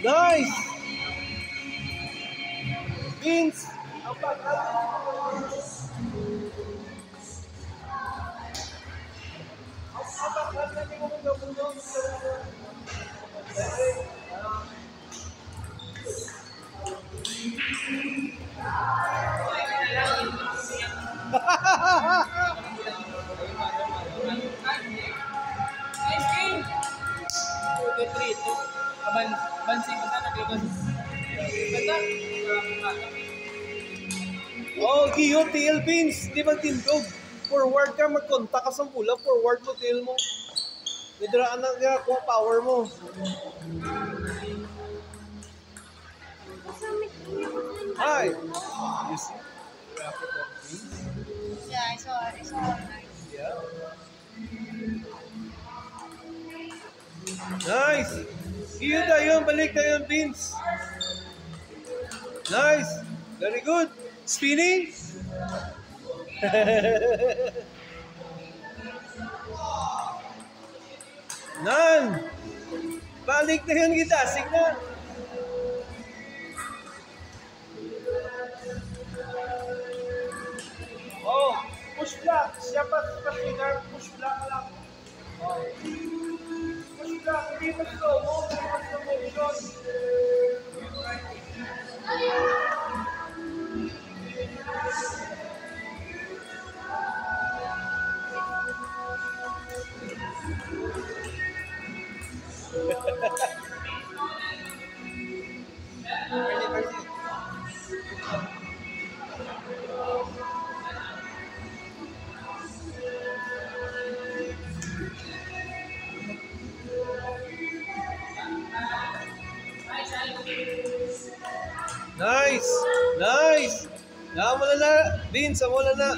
Nice! Vince! Oh, Giyo, TL Vince, di ba tindog? Forward ka, mag-contact ka sa pula, forward mo, TL mo. Nidraan na kaya power mo. Hi! You see? Yeah, I saw nice. Yeah. Nice! Giyo tayo, balik tayo, Vince. Nice! Very good. Spinning? Nan! Balik na yun kita, signal. Oh, push block. Siya pa signal, push block lang. Oh. Push block, hindi pa slow mo, hindi pa slow motion. Nice! Nice! Wala na. Vince, wala na.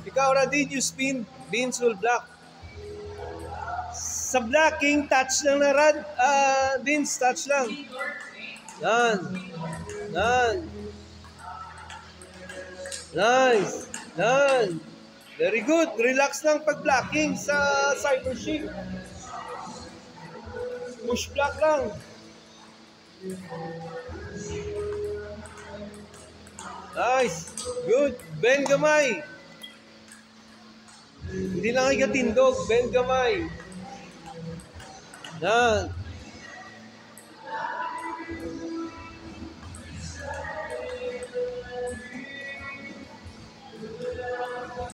Ikaw, did you spin? Vince will block. Sa blocking, touch lang na Rad. Vince, touch lang. Yan. Yan. Nice. Yan. Very good. Relax lang pag blocking sa cyber shift. Push block lang. Nice. Good. Bend gamay. Hindi lang ikatindog. Bend gamay. Yan.